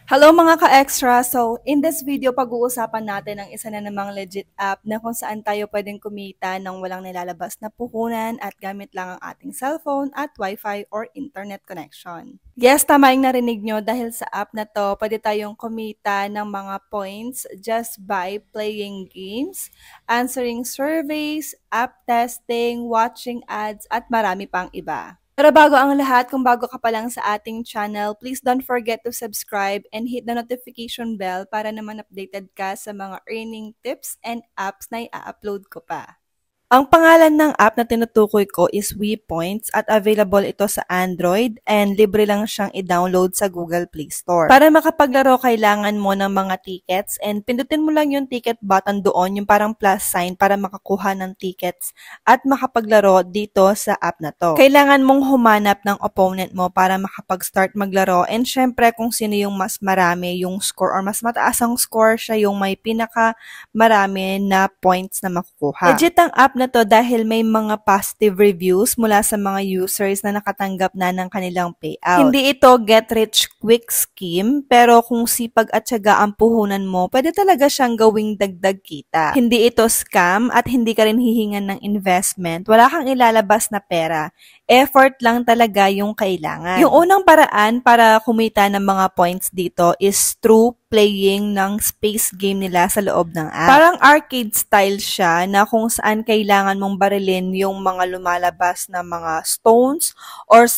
Hello mga ka-extra! So, in this video, pag-uusapan natin ang isa na namang legit app na kung saan tayo pwedeng kumita ng walang nilalabas na puhunan at gamit lang ang ating cellphone at wifi or internet connection. Yes, tama yung narinig nyo dahil sa app na to, pwede tayong kumita ng mga points just by playing games, answering surveys, app testing, watching ads, at marami pang iba. Pero bago ang lahat, kung bago ka pa lang sa ating channel, please don't forget to subscribe and hit the notification bell para naman updated ka sa mga earning tips and apps na i-upload ko pa. Ang pangalan ng app na tinutukoy ko is WePoints at available ito sa Android and libre lang siyang i-download sa Google Play Store. Para makapaglaro, kailangan mo ng mga tickets and pindutin mo lang yung ticket button doon, yung parang plus sign para makakuha ng tickets at makapaglaro dito sa app na to. Kailangan mong humanap ng opponent mo para makapag-start maglaro and syempre kung sino yung mas marami yung score or mas mataas ang score, siya yung may pinaka marami na points na makukuha. Legit ang app na to dahil may mga positive reviews mula sa mga users na nakatanggap na ng kanilang payout. Hindi ito get rich quick scheme, pero kung sipag at tiyaga ang puhunan mo, pwede talaga siyang gawing dagdag kita. Hindi ito scam at hindi ka rin hihingan ng investment. Wala kang ilalabas na pera. Effort lang talaga yung kailangan. Yung unang paraan para kumita ng mga points dito is through playing ng space game nila sa loob ng app. Parang arcade style siya na kung saan kailangan mong barilin yung mga lumalabas na mga stones or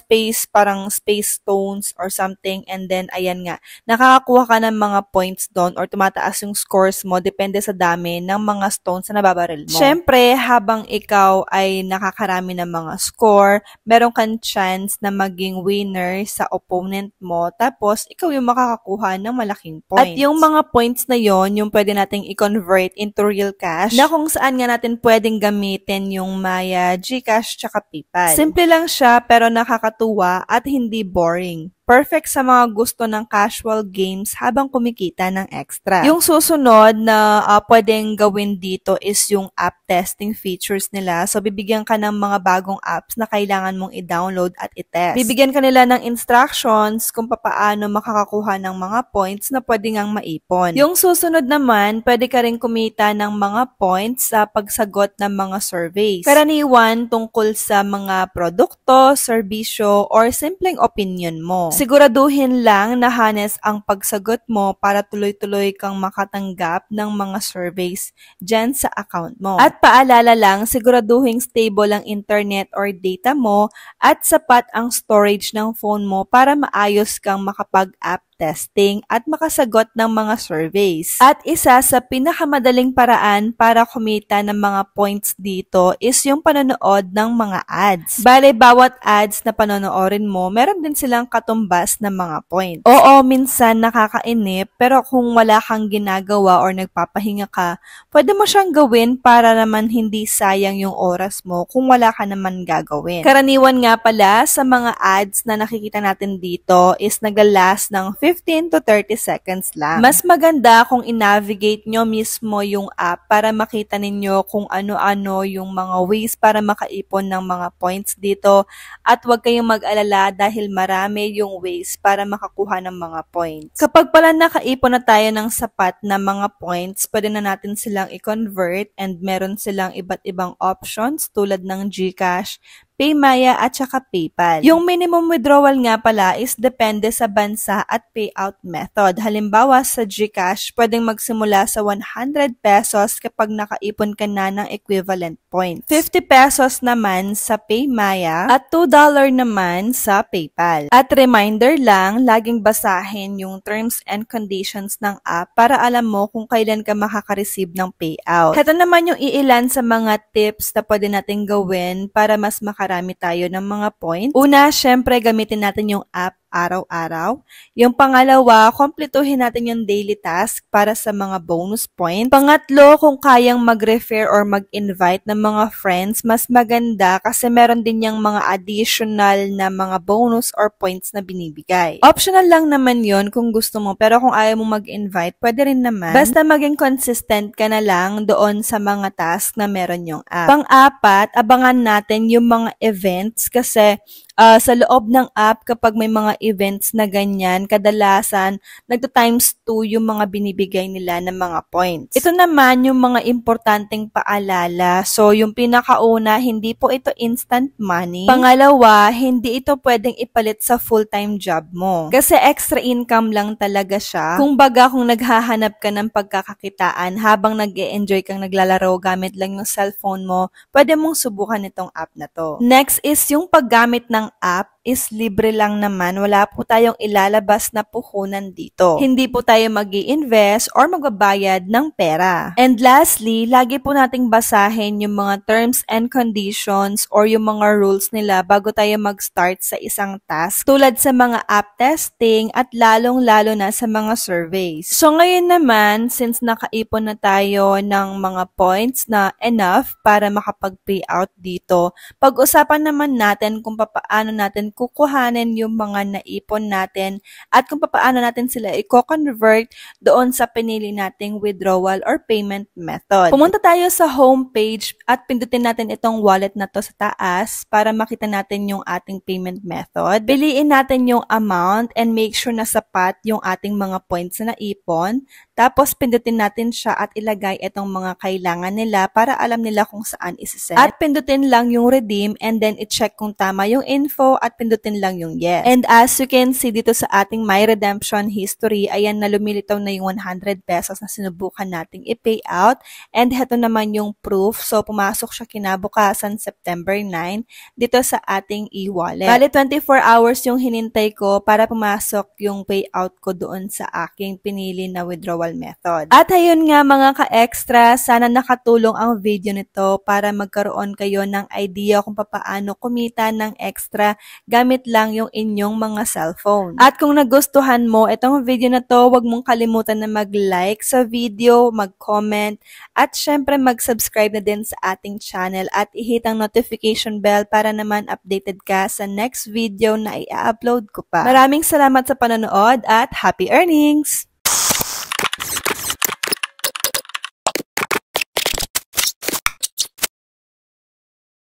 parang space stones or something, and then ayan nga, nakakakuha ka ng mga points doon or tumataas yung scores mo depende sa dami ng mga stones na nababaril mo. Syempre, habang ikaw ay nakakarami ng mga score, meron kang chance na maging winner sa opponent mo, tapos ikaw yung makakakuha ng malaking points. At yung mga points na yon, yung pwede nating i-convert into real cash na kung saan nga natin pwedeng gamitin yung Maya, GCash, tsaka PayPal. Simple lang siya pero nakakatuwa at hindi boring. Perfect sa mga gusto ng casual games habang kumikita ng extra. Yung susunod na pwedeng gawin dito is yung app testing features nila. So, bibigyan ka ng mga bagong apps na kailangan mong i-download at i-test. Bibigyan ka nila ng instructions kung paano makakakuha ng mga points na pwede ngang maipon. Yung susunod naman, pwede ka rin kumita ng mga points sa pagsagot ng mga surveys. Karaniwan tungkol sa mga produkto, serbisyo, or simpleng opinion mo. Siguraduhin lang na honest ang pagsagot mo para tuloy-tuloy kang makatanggap ng mga surveys dyan sa account mo. At paalala lang, siguraduhin stable ang internet or data mo at sapat ang storage ng phone mo para maayos kang makapag-app testing at makasagot ng mga surveys. At isa sa pinakamadaling paraan para kumita ng mga points dito is yung panonood ng mga ads. Bale, bawat ads na panonoorin mo, meron din silang katumbas na mga points. Oo, minsan nakakainip, pero kung wala kang ginagawa or nagpapahinga ka, pwede mo siyang gawin para naman hindi sayang yung oras mo kung wala ka naman gagawin. Karaniwan nga pala sa mga ads na nakikita natin dito is naglalast ng 15 to 30 seconds lang. Mas maganda kung i-navigate nyo mismo yung app para makita ninyo kung ano-ano yung mga ways para makaipon ng mga points dito at huwag kayong mag-alala dahil marami yung ways para makakuha ng mga points. Kapag pala nakaipon na tayo ng sapat na mga points, pwede na natin silang i-convert and meron silang iba't ibang options tulad ng GCash, PayMaya at saka PayPal. Yung minimum withdrawal nga pala is depende sa bansa at payout method. Halimbawa sa GCash, pwedeng magsimula sa 100 pesos kapag nakaipon ka na ng equivalent points. 50 pesos naman sa PayMaya at $2 naman sa PayPal. At reminder lang, laging basahin yung terms and conditions ng app para alam mo kung kailan ka makaka-receive ng payout. Ito naman yung iilan sa mga tips na pwede natin gawin para mas makarami tayo ng mga points. Una, syempre gamitin natin yung app araw-araw. Yung pangalawa, kumpletuhin natin yung daily task para sa mga bonus points. Pangatlo, kung kayang mag-refer or mag-invite ng mga friends, mas maganda kasi meron din yung mga additional na mga bonus or points na binibigay. Optional lang naman yon kung gusto mo, pero kung ayaw mo mag-invite, pwede rin naman. Basta maging consistent ka na lang doon sa mga task na meron yung app. Pang-apat, abangan natin yung mga events kasi Sa loob ng app, kapag may mga events na ganyan, kadalasan nagto-times 2 yung mga binibigay nila ng mga points. Ito naman yung mga importanteng paalala. So, yung pinakauna, hindi po ito instant money. Pangalawa, hindi ito pwedeng ipalit sa full-time job mo. Kasi extra income lang talaga siya. Kung baga, kung naghahanap ka ng pagkakakitaan habang nag-e-enjoy kang naglalaro gamit lang yung cellphone mo, pwede mong subukan itong app na to. Next is yung paggamit ng app is libre lang naman. Wala po tayong ilalabas na puhunan dito. Hindi po tayo mag-i-invest or magbabayad ng pera. And lastly, lagi po nating basahin yung mga terms and conditions or yung mga rules nila bago tayo mag-start sa isang task. Tulad sa mga app testing at lalong-lalo na sa mga surveys. So ngayon naman, since nakaipon na tayo ng mga points na enough para makapag-payout dito, pag-usapan naman natin kung paano natin kukuhanin yung mga naipon natin at kung paano natin sila i-convert doon sa pinili nating withdrawal or payment method. Pumunta tayo sa homepage at pindutin natin itong wallet na to sa taas para makita natin yung ating payment method. Piliin natin yung amount and make sure na sapat yung ating mga points na naipon. Tapos pindutin natin siya at ilagay itong mga kailangan nila para alam nila kung saan isi-set. At pindutin lang yung redeem and then i-check kung tama yung info at pindutin lang yung yes. And as you can see dito sa ating My Redemption History, ayan na lumilitaw na yung 100 pesos na sinubukan nating i-pay out. And heto naman yung proof. So pumasok siya kinabukasan September 9 dito sa ating e-wallet. Bali 24 hours yung hinintay ko para pumasok yung payout ko doon sa aking pinili na withdrawal method. At ayun nga mga ka-extra, sana nakatulong ang video nito para magkaroon kayo ng idea kung paano kumita ng extra gamit lang yung inyong mga cellphone. At kung nagustuhan mo itong video na to, huwag mong kalimutan na mag-like sa video, mag-comment, at syempre mag-subscribe na din sa ating channel at i-hit ang notification bell para naman updated ka sa next video na i-upload ko pa. Maraming salamat sa panonood at happy earnings!